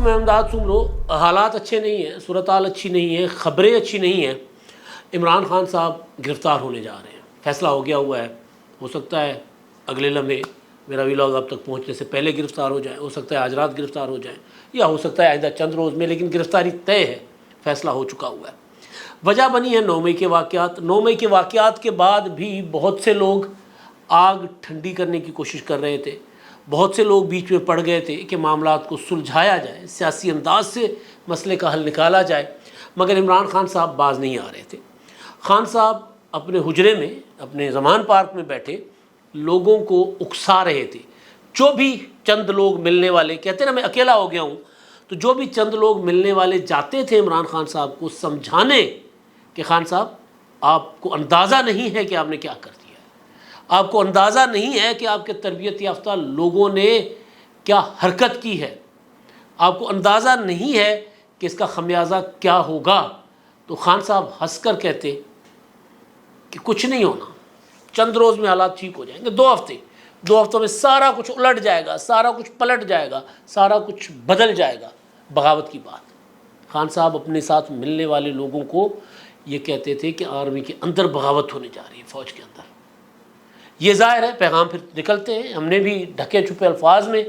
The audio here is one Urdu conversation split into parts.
میں امداد سن لو، حالات اچھے نہیں ہیں، صورتحال اچھی نہیں ہے، خبریں اچھی نہیں ہیں۔ عمران خان صاحب گرفتار ہونے جا رہے ہیں، فیصلہ ہو گیا ہوا ہے، ہو سکتا ہے اگلے لمحے میرا ویلاگ اب تک پہنچنے سے پہلے گرفتار ہو جائیں، ہو سکتا ہے آج رات گرفتار ہو جائیں، یا ہو سکتا ہے آئندہ چند روز میں، لیکن گرفتاری طے ہے، فیصلہ ہو چکا ہوا ہے۔ وجہ بنی ہے 9 مئی کے واقعات۔ 9 مئی کے واقعات کے بعد بھی بہت سے لوگ آگ ٹھنڈی کرنے کی کوشش کر رہے تھے، بہت سے لوگ بیچ میں پڑ گئے تھے کہ معاملات کو سلجھایا جائے، سیاسی انداز سے مسئلے کا حل نکالا جائے، مگر عمران خان صاحب باز نہیں آ رہے تھے۔ خان صاحب اپنے حجرے میں، اپنے زمان پارک میں بیٹھے لوگوں کو اکسا رہے تھے۔ جو بھی چند لوگ ملنے والے، کہتے نا میں اکیلا ہو گیا ہوں، تو جو بھی چند لوگ ملنے والے جاتے تھے عمران خان صاحب کو سمجھانے کہ خان صاحب آپ کو اندازہ نہیں ہے کہ آپ نے کیا کر دیا ہے، آپ کو اندازہ نہیں ہے کہ آپ کے تربیت یافتہ لوگوں نے کیا حرکت کی ہے، آپ کو اندازہ نہیں ہے کہ اس کا خمیازہ کیا ہوگا، تو خان صاحب ہنس کر کہتے کہ کچھ نہیں ہونا، چند روز میں حالات ٹھیک ہو جائیں گے، 2 ہفتوں میں سارا کچھ الٹ جائے گا، سارا کچھ پلٹ جائے گا، سارا کچھ بدل جائے گا۔ بغاوت کی بات۔ خان صاحب اپنے ساتھ ملنے والے لوگوں کو یہ کہتے تھے کہ آرمی کے اندر بغاوت ہونے جا رہی ہے، فوج کے اندر۔ یہ ظاہر ہے پیغام پھر نکلتے ہیں، ہم نے بھی ڈھکے چھپے الفاظ میں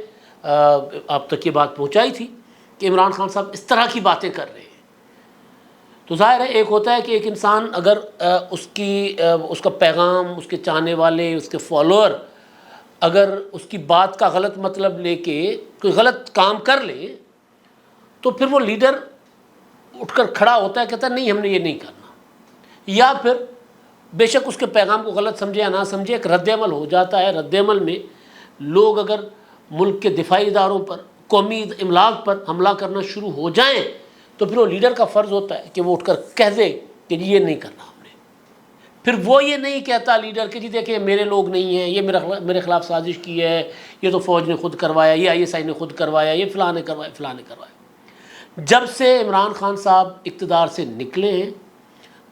آپ تک یہ بات پہنچائی تھی کہ عمران خان صاحب اس طرح کی باتیں کر رہے ہیں۔ تو ظاہر ہے ایک ہوتا ہے کہ ایک انسان اگر اس کا پیغام، اس کے چاہنے والے، اس کے فالوور اگر اس کی بات کا غلط مطلب لے کے کوئی غلط کام کر لے، تو پھر وہ لیڈر اٹھ کر کھڑا ہوتا ہے، کہتا ہے نہیں ہم نے یہ نہیں کرنا، یا پھر بے شک اس کے پیغام کو غلط سمجھے یا نہ سمجھے، ایک رد عمل ہو جاتا ہے۔ رد عمل میں لوگ اگر ملک کے دفاعی اداروں پر، قومی املاک پر حملہ کرنا شروع ہو جائیں، تو پھر وہ لیڈر کا فرض ہوتا ہے کہ وہ اٹھ کر کہہ دے کہ جی یہ نہیں کرنا ہم نے۔ پھر وہ یہ نہیں کہتا لیڈر کہ جی دیکھیں میرے لوگ نہیں ہیں، یہ میرے خلاف سازش کی ہے، یہ تو فوج نے خود کروایا، یہ ISI نے خود کروایا، یہ فلاں نے کروایا، فلاں نے کروایا۔ جب سے عمران خان صاحب اقتدار سے نکلے ہیں،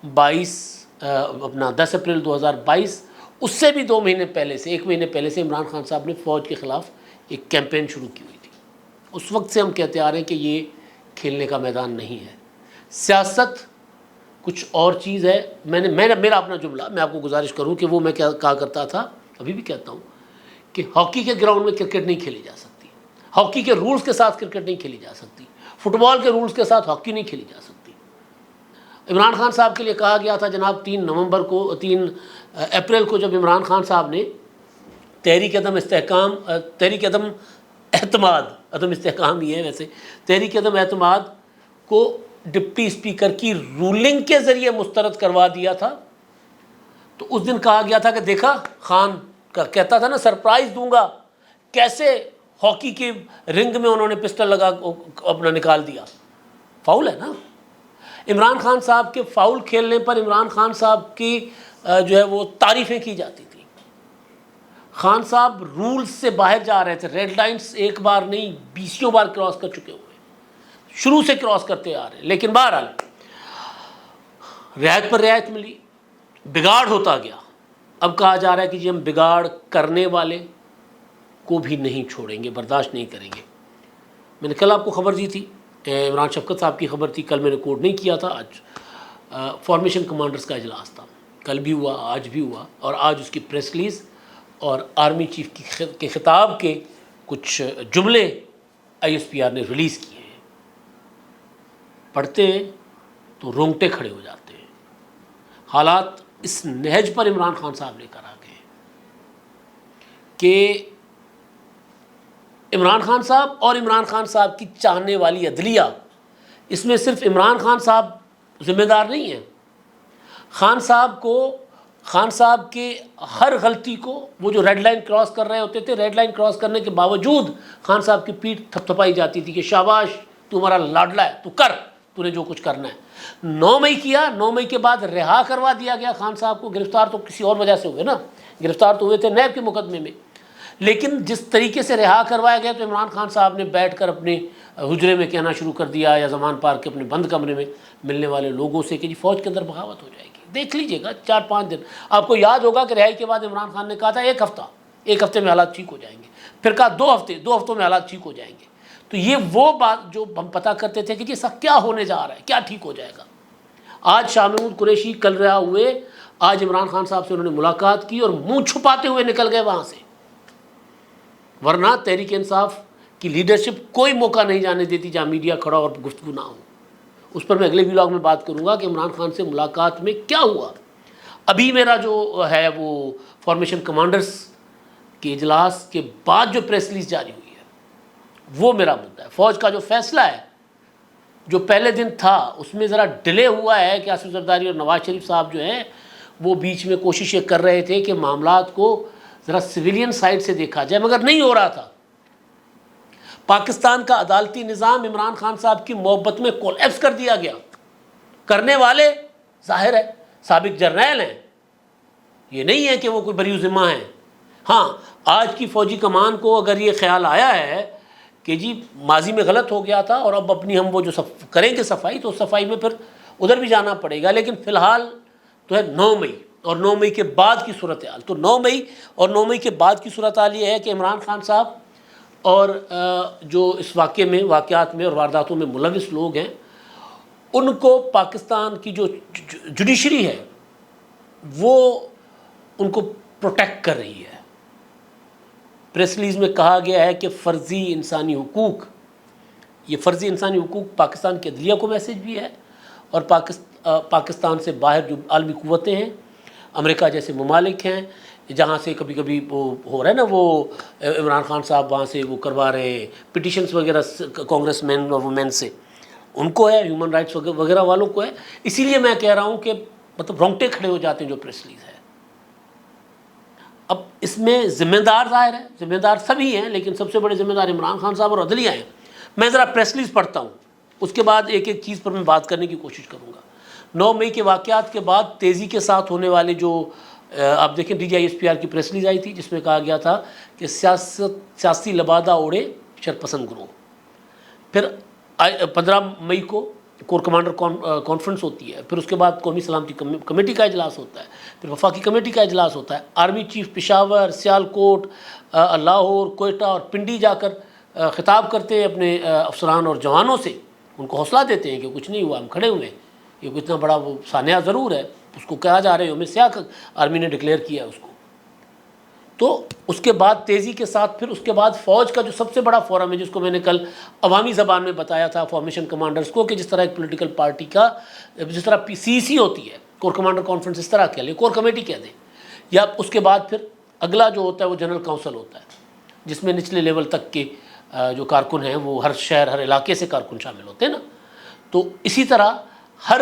10 اپریل 2022، اس سے بھی 2 مہینے پہلے سے، 1 مہینے پہلے سے عمران خان صاحب نے فوج کے خلاف ایک کیمپین شروع کی ہوئی تھی۔ اس وقت سے ہم کہتے آ رہے ہیں کہ یہ کھیلنے کا میدان نہیں ہے، سیاست کچھ اور چیز ہے۔ میرا اپنا جملہ میں آپ کو گزارش کروں کہ وہ میں کیا کہا کرتا تھا، ابھی بھی کہتا ہوں، کہ ہاکی کے گراؤنڈ میں کرکٹ نہیں کھیلی جا سکتی، ہاکی کے رولز کے ساتھ کرکٹ نہیں کھیلی جا سکتی، فٹ بال کے رولز کے ساتھ ہاکی نہیں کھیلی جا سکتی۔ عمران خان صاحب کے لیے کہا گیا تھا جناب 3 اپریل کو جب عمران خان صاحب نے تحریک عدم استحکام ہی ہے ویسے، تحریک عدم اعتماد کو ڈپٹی اسپیکر کی رولنگ کے ذریعے مسترد کروا دیا تھا، تو اس دن کہا گیا تھا کہ دیکھا خان کا کہتا تھا نا سرپرائز دوں گا، کیسے ہاکی کے رنگ میں انہوں نے پسٹل لگا اپنا نکال دیا۔ فاؤل ہے نا۔ عمران خان صاحب کے فاؤل کھیلنے پر عمران خان صاحب کی جو ہے وہ تعریفیں کی جاتی تھی۔ خان صاحب رولز سے باہر جا رہے تھے، ریڈ لائنز ایک بار نہیں 20 بار کراس کر چکے ہوئے، شروع سے کراس کرتے آ رہے ہیں، لیکن بہرحال رعایت پر رعایت ملی، بگاڑ ہوتا گیا۔ اب کہا جا رہا ہے کہ جی ہم بگاڑ کرنے والے کو بھی نہیں چھوڑیں گے، برداشت نہیں کریں گے۔ میں نے کل آپ کو خبر دی تھی، عمران شفقت صاحب کی خبر تھی، کل میں نے کوٹ نہیں کیا تھا، آج فارمیشن کمانڈرز کا اجلاس تھا، کل بھی ہوا، آج بھی ہوا، اور آج اس کی پریس ریلیز اور آرمی چیف کے خطاب کے کچھ جملے ISPR نے ریلیز کیے ہیں۔ پڑھتے ہیں تو رونگٹے کھڑے ہو جاتے ہیں۔ حالات اس نہج پر عمران خان صاحب لے کر آ گئے کہ عمران خان صاحب اور عمران خان صاحب کی چاہنے والی عدلیہ، اس میں صرف عمران خان صاحب ذمہ دار نہیں ہیں۔ خان صاحب کے ہر غلطی کو، وہ جو ریڈ لائن کراس کر رہے ہوتے تھے، ریڈ لائن کراس کرنے کے باوجود خان صاحب کی پیٹھ تھپ تھپائی جاتی تھی کہ شاباش تو ہمارا لاڈلا ہے، تو نے جو کچھ کرنا ہے۔ 9 مئی کیا، 9 مئی کے بعد رہا کروا دیا گیا خان صاحب کو۔ گرفتار تو کسی اور وجہ سے ہوئے نا، گرفتار تو ہوئے تھے نیب کے مقدمے میں، لیکن جس طریقے سے رہا کروایا گیا تو عمران خان صاحب نے بیٹھ کر اپنے حجرے میں کہنا شروع کر دیا، یا زمان پارک کے اپنے بند کمرے میں ملنے والے لوگوں سے کہ جی فوج کے اندر بغاوت ہو جائے گی۔ دیکھ لیجئے گا 4-5 دن، آپ کو یاد ہوگا کہ رہائی کے بعد عمران خان نے کہا تھا ایک ہفتے میں حالات ٹھیک ہو جائیں گے، پھر کہا 2 ہفتے، 2 ہفتوں میں حالات ٹھیک ہو جائیں گے۔ تو یہ وہ بات جو ہم پتہ کرتے تھے کہ جی ایسا کیا ہونے جا رہا ہے، کیا ٹھیک ہو جائے گا. آج شاہ محمود قریشی کل رہا ہوئے، آج عمران خان صاحب سے انہوں نے ملاقات کی اور منہ چھپاتے ہوئے نکل گئے وہاں سے، ورنہ تحریک انصاف کی لیڈرشپ کوئی موقع نہیں جانے دیتی جہاں میڈیا کھڑا اور گفتگو نہ ہو. اس پر میں اگلے ولاگ میں بات کروں گا کہ عمران خان سے ملاقات میں کیا ہوا. ابھی میرا جو ہے وہ فارمیشن کمانڈرز کے اجلاس کے بعد جو پریس ریلیز جاری ہوئی ہے وہ میرا مدعا ہے. فوج کا جو فیصلہ ہے جو پہلے دن تھا اس میں ذرا ڈیلے ہوا ہے کہ آصف زرداری اور نواز شریف صاحب جو ہیں وہ بیچ میں کوششیں کر رہے تھے کہ معاملات کو ذرا سویلین سائڈ سے دیکھا جائے، مگر نہیں ہو رہا تھا. پاکستان کا عدالتی نظام عمران خان صاحب کی محبت میں کولیپس کر دیا گیا. کرنے والے ظاہر ہے سابق جرنیل ہیں، یہ نہیں ہے کہ وہ کوئی بری ذمہ ہیں. ہاں آج کی فوجی کمان کو اگر یہ خیال آیا ہے کہ جی ماضی میں غلط ہو گیا تھا اور اب اپنی ہم وہ جو کریں گے صفائی، تو صفائی میں پھر ادھر بھی جانا پڑے گا. لیکن فی الحال تو ہے 9 مئی اور 9 مئی کے بعد کی صورتحال. تو 9 مئی اور 9 مئی کے بعد کی صورتحال یہ ہے کہ عمران خان صاحب اور جو اس واقعات میں اور وارداتوں میں ملوث لوگ ہیں ان کو پاکستان کی جو جوڈیشری ہے وہ ان کو پروٹیکٹ کر رہی ہے. پریس ریلیز میں کہا گیا ہے کہ فرضی انسانی حقوق، یہ فرضی انسانی حقوق پاکستان کی عدلیہ کو میسج بھی ہے اور پاکستان سے باہر جو عالمی قوتیں ہیں، امریکہ جیسے ممالک ہیں جہاں سے کبھی کبھی وہ ہو رہا ہے نا، وہ عمران خان صاحب وہاں سے وہ کروا رہے ہیں پٹیشنز وغیرہ کانگریس مین اور وومین سے، ان کو ہے، ہیومن رائٹس وغیرہ والوں کو ہے. اسی لیے میں کہہ رہا ہوں کہ مطلب رونگٹے کھڑے ہو جاتے ہیں جو پریس ریلیز ہے. اب اس میں ذمہ دار ظاہر ہے، ذمہ دار سبھی ہیں، لیکن سب سے بڑے ذمہ دار عمران خان صاحب اور عدلیہ ہیں. میں ذرا پریس ریلیز پڑھتا ہوں، اس کے بعد ایک ایک چیز پر میں بات کرنے کی کوشش کروں گا. 9 مئی کے واقعات کے بعد تیزی کے ساتھ ہونے والے جو آپ دیکھیں DGI-SPR کی پریس ریلیز آئی تھی جس میں کہا گیا تھا کہ سیاسی لبادہ اوڑے شرپسند گروہ. پھر 15 مئی کو کور کمانڈر کانفرنس ہوتی ہے، پھر اس کے بعد قومی سلامتی کمیٹی کا اجلاس ہوتا ہے، پھر وفاقی کمیٹی کا اجلاس ہوتا ہے. آرمی چیف پشاور، سیالکوٹ، لاہور، کوئٹہ اور پنڈی جا کر خطاب کرتے ہیں اپنے افسران اور جوانوں سے، ان کو حوصلہ دیتے ہیں کہ کچھ نہیں ہوا، ہم کھڑے ہوئے ہیں. یہ اتنا بڑا وہ سانحہ ضرور ہے، اس کو کہا جا رہا ہے یوم سیاہ آرمی نے ڈکلیئر کیا ہے اس کو. تو اس کے بعد تیزی کے ساتھ پھر اس کے بعد فوج کا جو سب سے بڑا فورم ہے جس کو میں نے کل عوامی زبان میں بتایا تھا فارمیشن کمانڈرز کو، کہ جس طرح ایک پولیٹیکل پارٹی کا جس طرح CC ہوتی ہے، کور کمانڈر کانفرنس اس طرح کہہ لیں، کور کمیٹی کہہ دیں، یا اس کے بعد پھر اگلا جو ہوتا ہے وہ جنرل کونسل ہوتا ہے جس میں نچلے لیول تک کے جو کارکن ہیں وہ ہر شہر ہر علاقے سے کارکن شامل ہوتے ہیں نا. تو اسی طرح ہر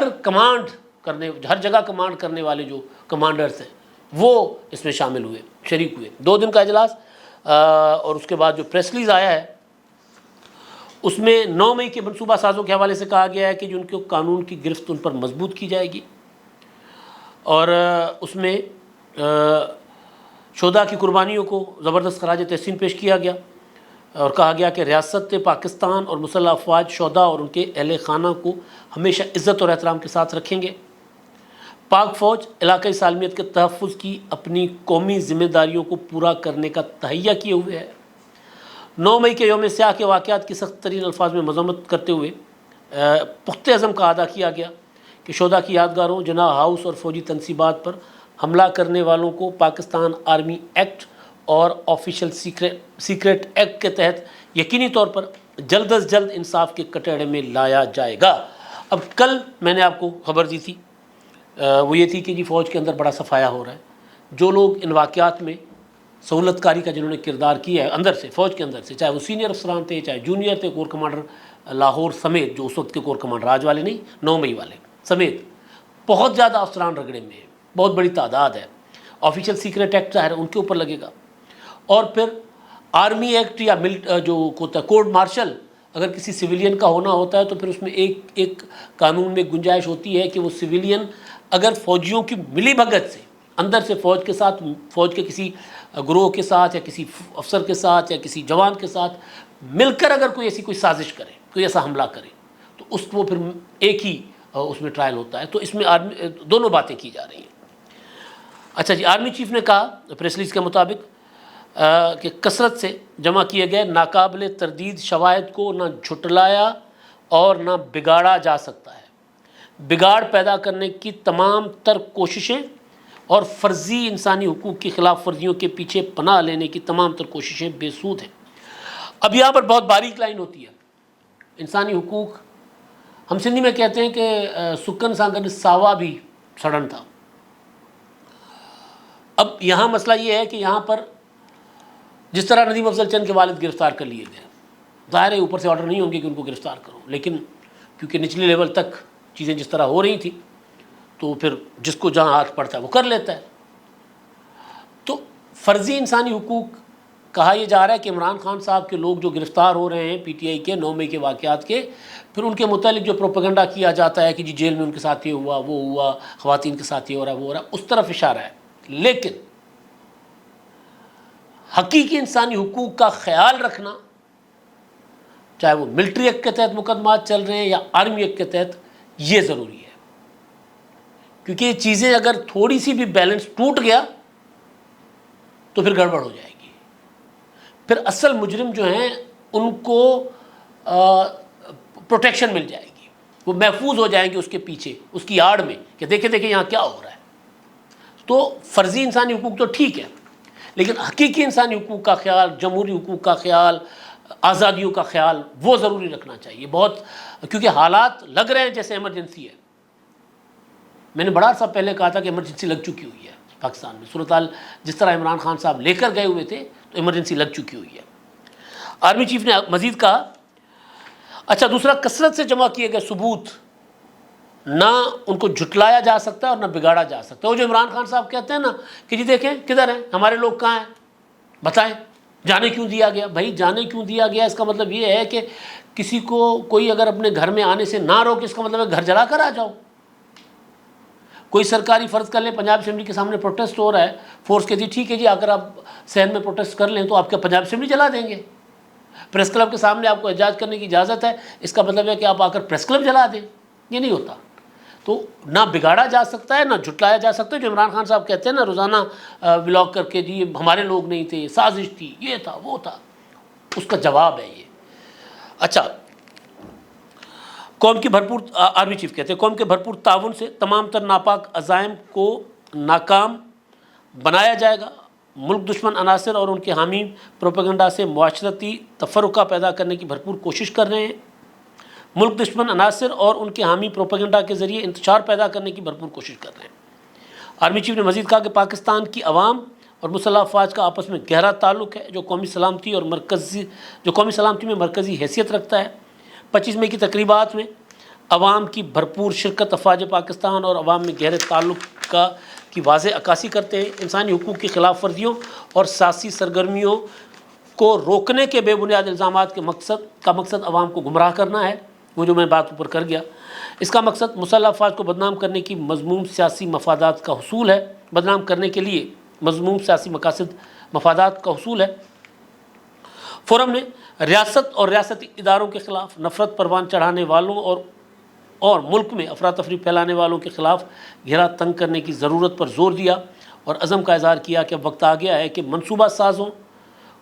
جگہ کمانڈ کرنے والے جو کمانڈرز ہیں وہ اس میں شامل ہوئے، شریک ہوئے. 2 دن کا اجلاس اور اس کے بعد جو پریس ریلیز آیا ہے اس میں 9 مئی کے منصوبہ سازوں کے حوالے سے کہا گیا ہے کہ جو ان کو قانون کی گرفت ان پر مضبوط کی جائے گی، اور اس میں شہداء کی قربانیوں کو زبردست خراج تحسین پیش کیا گیا اور کہا گیا کہ ریاست پاکستان اور مسلح افواج شہداء اور ان کے اہل خانہ کو ہمیشہ عزت اور احترام کے ساتھ رکھیں گے. پاک فوج علاقائی سالمیت کے تحفظ کی اپنی قومی ذمہ داریوں کو پورا کرنے کا تہیہ کیے ہوئے ہے. 9 مئی کے یوم سیاہ کے واقعات کی سخت ترین الفاظ میں مذمت کرتے ہوئے پختہ عزم کا ادا کیا گیا کہ شہداء کی یادگاروں، جناح ہاؤس اور فوجی تنصیبات پر حملہ کرنے والوں کو پاکستان آرمی ایکٹ اور آفیشل سیکریٹ ایکٹ کے تحت یقینی طور پر جلد از جلد انصاف کے کٹہرے میں لایا جائے گا. اب کل میں نے آپ کو خبر دی تھی وہ یہ تھی کہ جی فوج کے اندر بڑا صفایا ہو رہا ہے. جو لوگ ان واقعات میں سہولت کاری کا جنہوں نے کردار کیا ہے اندر سے، فوج کے اندر سے، چاہے وہ سینئر افسران تھے چاہے جونیئر تھے، کور کمانڈر لاہور سمیت، جو اس وقت کے کور کمانڈر آج والے نہیں 9 مئی والے سمیت بہت زیادہ افسران رگڑے میں ہیں، بہت بڑی تعداد ہے. آفیشیل سیکریٹ ایکٹ ظاہر ہے ان کے اوپر لگے گا، اور پھر آرمی ایکٹ یا جو ہوتا ہے کوڈ مارشل اگر کسی سویلین کا ہونا ہوتا ہے تو پھر اس میں ایک قانون میں گنجائش ہوتی ہے کہ وہ سویلین اگر فوجیوں کی ملی بھگت سے اندر سے فوج کے ساتھ، فوج کے کسی گروہ کے ساتھ یا کسی افسر کے ساتھ یا کسی جوان کے ساتھ مل کر اگر کوئی ایسی کوئی سازش کرے، کوئی ایسا حملہ کرے، تو اس کو پھر ایک ہی اس میں ٹرائل ہوتا ہے. تو اس میں دونوں باتیں کی جا رہی ہیں. اچھا جی، آرمی چیف نے کہا پریس ریلیز کے مطابق کہ کثرت سے جمع کیے گئے ناقابل تردید شواہد کو نہ جھٹلایا اور نہ بگاڑا جا سکتا ہے۔ بگاڑ پیدا کرنے کی تمام تر کوششیں اور فرضی انسانی حقوق کی خلاف ورزیوں کے پیچھے پناہ لینے کی تمام تر کوششیں بے سود ہیں۔ اب یہاں پر بہت باریک لائن ہوتی ہے۔ انسانی حقوق، ہم سندھی میں کہتے ہیں کہ سکن سانگن ساوا بھی سڑن تھا۔ اب یہاں مسئلہ یہ ہے کہ یہاں پر جس طرح ندیم افضل چند کے والد گرفتار کر لیے گئے، ظاہر ہے اوپر سے آرڈر نہیں ہوں گے کہ ان کو گرفتار کرو، لیکن کیونکہ نچلے لیول تک چیزیں جس طرح ہو رہی تھیں تو پھر جس کو جہاں ہاتھ پڑتا ہے وہ کر لیتا ہے۔ تو فرضی انسانی حقوق کہا یہ جا رہا ہے کہ عمران خان صاحب کے لوگ جو گرفتار ہو رہے ہیں پی ٹی آئی کے 9 مئی کے واقعات کے، پھر ان کے متعلق جو پروپیگنڈا کیا جاتا ہے کہ جی جیل میں ان کے ساتھ یہ ہوا، وہ ہوا، خواتین کے ساتھ یہ ہو رہا ہے، وہ ہو رہا ہے، اس طرف اشارہ ہے۔ لیکن حقیقی انسانی حقوق کا خیال رکھنا، چاہے وہ ملٹری ایکٹ کے تحت مقدمات چل رہے ہیں یا آرمی ایکٹ کے تحت، یہ ضروری ہے، کیونکہ یہ چیزیں اگر تھوڑی سی بھی بیلنس ٹوٹ گیا تو پھر گڑبڑ ہو جائے گی۔ پھر اصل مجرم جو ہیں ان کو پروٹیکشن مل جائے گی، وہ محفوظ ہو جائیں گے اس کے پیچھے، اس کی آڑ میں کہ دیکھیں یہاں کیا ہو رہا ہے۔ تو فرضی انسانی حقوق تو ٹھیک ہے، لیکن حقیقی انسانی حقوق کا خیال، جمہوری حقوق کا خیال، آزادیوں کا خیال وہ ضروری رکھنا چاہیے بہت، کیونکہ حالات لگ رہے ہیں جیسے ایمرجنسی ہے۔ میں نے بڑا عرصہ پہلے کہا تھا کہ ایمرجنسی لگ چکی ہوئی ہے پاکستان میں، صورتحال جس طرح عمران خان صاحب لے کر گئے ہوئے تھے تو ایمرجنسی لگ چکی ہوئی ہے۔ آرمی چیف نے مزید کہا، اچھا دوسرا، کثرت سے جمع کیے گئے ثبوت نہ ان کو جھٹلایا جا سکتا ہے اور نہ بگاڑا جا سکتا ہے۔ وہ جو عمران خان صاحب کہتے ہیں نا کہ جی دیکھیں کدھر ہیں ہمارے لوگ، کہاں ہیں بتائیں، جانے کیوں دیا گیا؟ بھائی جانے کیوں دیا گیا اس کا مطلب یہ ہے کہ کسی کو کوئی اگر اپنے گھر میں آنے سے نہ روکے، اس کا مطلب ہے گھر جلا کر آ جاؤ۔ کوئی سرکاری فرض کر لیں پنجاب اسمبلی کے سامنے پروٹیسٹ ہو رہا ہے، فورس کہتی ہے ٹھیک ہے جی اگر آپ سندھ میں پروٹیسٹ کر لیں تو آپ کا پنجاب اسمبلی جلا دیں گے۔ پریس کلب کے سامنے آپ کو احتجاج کرنے کی اجازت ہے، اس کا مطلب ہے کہ آپ آ کر پریس کلب جلا دیں، یہ نہیں ہوتا۔ تو نہ بگاڑا جا سکتا ہے نہ جھٹلایا جا سکتا ہے۔ جو عمران خان صاحب کہتے ہیں نا روزانہ ولاگ کر کے جی ہمارے لوگ نہیں تھے، سازش تھی، یہ تھا وہ تھا، اس کا جواب ہے یہ۔ اچھا، قوم کی بھرپور، آرمی چیف کہتے ہیں قوم کے بھرپور تعاون سے تمام تر ناپاک عزائم کو ناکام بنایا جائے گا۔ ملک دشمن عناصر اور ان کے حامی پروپیگنڈا سے معاشرتی تفرقہ پیدا کرنے کی بھرپور کوشش کر رہے ہیں۔ ملک دشمن عناصر اور ان کے حامی پروپیگنڈا کے ذریعے انتشار پیدا کرنے کی بھرپور کوشش کر رہے ہیں۔ آرمی چیف نے مزید کہا کہ پاکستان کی عوام اور مسلح افواج کا آپس میں گہرا تعلق ہے جو قومی سلامتی میں مرکزی حیثیت رکھتا ہے۔ 25 مئی کی تقریبات میں عوام کی بھرپور شرکت افواج پاکستان اور عوام میں گہرے تعلق کی واضح عکاسی کرتے ہیں۔ انسانی حقوق کی خلاف ورزیوں اور سیاسی سرگرمیوں کو روکنے کے بے بنیاد الزامات کا مقصد عوام کو گمراہ کرنا ہے، وہ جو میں بات اوپر کر گیا۔ اس کا مقصد مسلح افواج کو بدنام کرنے کی مذموم سیاسی مفادات کا حصول ہے، بدنام کرنے کے لیے مذموم سیاسی مفادات کا حصول ہے۔ فورم نے ریاست اور ریاستی اداروں کے خلاف نفرت پروان چڑھانے والوں اور ملک میں افراتفری پھیلانے والوں کے خلاف گھیرا تنگ کرنے کی ضرورت پر زور دیا اور عزم کا اظہار کیا کہ اب وقت آ گیا ہے کہ منصوبہ سازوں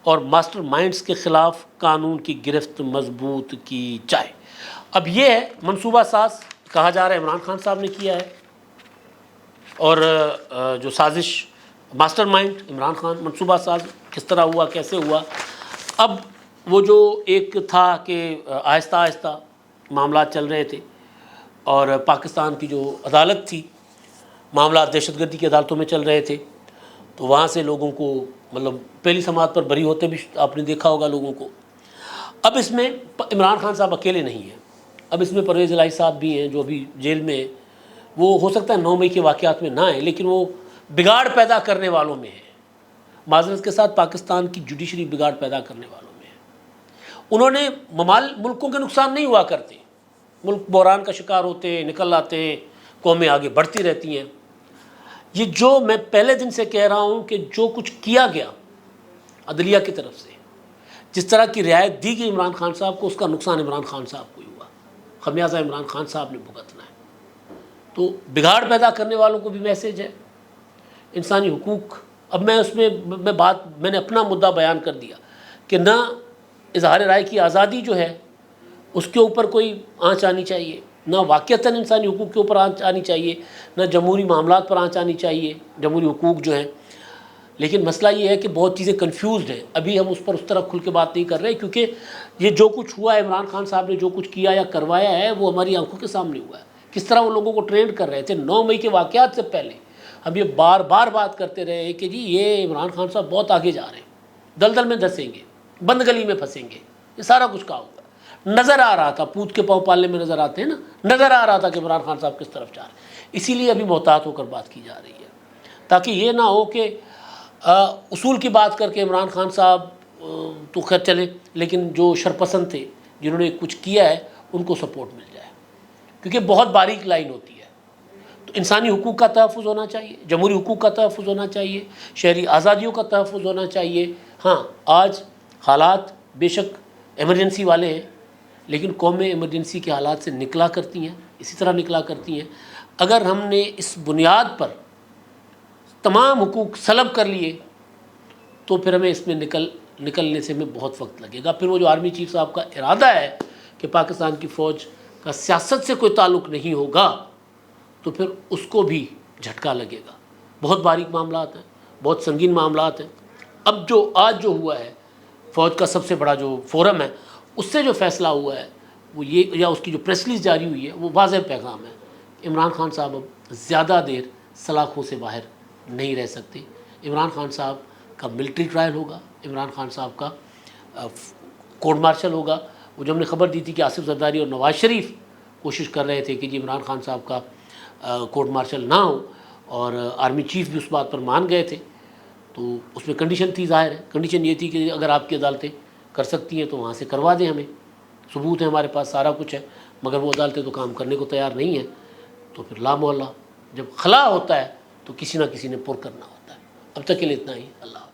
اور ماسٹر مائنڈز کے خلاف قانون کی گرفت مضبوط کی جائے۔ اب یہ ہے منصوبہ ساز کہا جا رہا ہے عمران خان صاحب نے کیا ہے، اور جو سازش ماسٹر مائنڈ عمران خان، منصوبہ ساز کس طرح ہوا، کیسے ہوا۔ اب وہ جو ایک تھا کہ آہستہ آہستہ معاملات چل رہے تھے اور پاکستان کی جو عدالت تھی، معاملات دہشت گردی کی عدالتوں میں چل رہے تھے، تو وہاں سے لوگوں کو مطلب پہلی سماعت پر بری ہوتے بھی آپ نے دیکھا ہوگا لوگوں کو۔ اب اس میں عمران خان صاحب اکیلے نہیں ہیں، اب اس میں پرویز الہی صاحب بھی ہیں جو ابھی جیل میں ہیں۔ وہ ہو سکتا ہے 9 مئی کے واقعات میں نہ ہیں، لیکن وہ بگاڑ پیدا کرنے والوں میں ہیں، معذرت کے ساتھ پاکستان کی جوڈیشری بگاڑ پیدا کرنے والوں میں ہے۔ انہوں نے ملکوں کے نقصان نہیں ہوا کرتے، ملک بحران کا شکار ہوتے ہیں، نکل آتے ہیں، قومیں آگے بڑھتی رہتی ہیں۔ یہ جو میں پہلے دن سے کہہ رہا ہوں کہ جو کچھ کیا گیا عدلیہ کی طرف سے، جس طرح کی رعایت دی گئی عمران خان صاحب کو، اس کا نقصان عمران خان صاحب کو ہی ہوا، خمیازہ عمران خان صاحب نے بھگتنا ہے۔ تو بگاڑ پیدا کرنے والوں کو بھی میسیج ہے، انسانی حقوق اب میں اس میں میں نے اپنا مدعا بیان کر دیا کہ نہ اظہار رائے کی آزادی جو ہے اس کے اوپر کوئی آنچ آنی چاہیے، نہ واقعتاً انسانی حقوق کے اوپر آنچ آنی چاہیے، نہ جمہوری معاملات پر آنچ آنی چاہیے، جمہوری حقوق جو ہیں۔ لیکن مسئلہ یہ ہے کہ بہت چیزیں کنفیوزڈ ہیں، ابھی ہم اس پر اس طرح کھل کے بات نہیں کر رہے، کیونکہ یہ جو کچھ ہوا ہے، عمران خان صاحب نے جو کچھ کیا یا کروایا ہے وہ ہماری آنکھوں کے سامنے ہوا ہے۔ کس طرح وہ لوگوں کو ٹرینڈ کر رہے تھے 9 مئی کے واقعات سے پہلے ہم یہ بار بار بات کرتے رہے ہیں کہ جی یہ عمران خان صاحب بہت آگے جا رہے ہیں، دلدل میں دھسیں گے، بند گلی میں پھنسیں گے، یہ سارا کچھ کہا ہوا نظر آ رہا تھا، پوت کے پاؤں پالنے میں نظر آتے ہیں نا، نظر آ رہا تھا کہ عمران خان صاحب کس طرف جا رہے ہیں۔ اسی لیے ابھی محتاط ہو کر بات کی جا رہی ہے، تاکہ یہ نہ ہو کہ اصول کی بات کر کے عمران خان صاحب تو خیر چلے، لیکن جو شرپسند تھے جنہوں نے کچھ کیا ہے ان کو سپورٹ مل جائے، کیونکہ بہت باریک لائن ہوتی ہے۔ تو انسانی حقوق کا تحفظ ہونا چاہیے، جمہوری حقوق کا تحفظ ہونا چاہیے، شہری آزادیوں کا تحفظ ہونا چاہیے۔ ہاں آج حالات بے شک ایمرجنسی والے ہیں، لیکن قومیں ایمرجنسی کے حالات سے نکلا کرتی ہیں، اسی طرح نکلا کرتی ہیں۔ اگر ہم نے اس بنیاد پر تمام حقوق سلب کر لیے تو پھر ہمیں اس میں نکلنے سے ہمیں بہت وقت لگے گا۔ پھر وہ جو آرمی چیف صاحب کا ارادہ ہے کہ پاکستان کی فوج کا سیاست سے کوئی تعلق نہیں ہوگا، تو پھر اس کو بھی جھٹکا لگے گا۔ بہت باریک معاملات ہیں، بہت سنگین معاملات ہیں۔ اب جو آج جو ہوا ہے فوج کا سب سے بڑا جو فورم ہے، اس سے جو فیصلہ ہوا ہے وہ یہ، یا اس کی جو پریس ریلیز جاری ہوئی ہے، وہ واضح پیغام ہے۔ عمران خان صاحب اب زیادہ دیر سلاخوں سے باہر نہیں رہ سکتے۔ عمران خان صاحب کا ملٹری ٹرائل ہوگا، عمران خان صاحب کا کورٹ مارشل ہوگا۔ وہ جو ہم نے خبر دی تھی کہ آصف زرداری اور نواز شریف کوشش کر رہے تھے کہ جی عمران خان صاحب کا کورٹ مارشل نہ ہو، اور آرمی چیف بھی اس بات پر مان گئے تھے، تو اس میں کنڈیشن تھی، ظاہر ہے کنڈیشن یہ تھی کہ اگر آپ کی عدالتیں کر سکتی ہیں تو وہاں سے کروا دیں، ہمیں ثبوت ہے، ہمارے پاس سارا کچھ ہے، مگر وہ عدالتیں تو کام کرنے کو تیار نہیں ہیں۔ تو پھر لا محلہ جب خلا ہوتا ہے تو کسی نہ کسی نے پر کرنا ہوتا ہے۔ اب تک کے لیے اتنا ہی، اللہ حافظ۔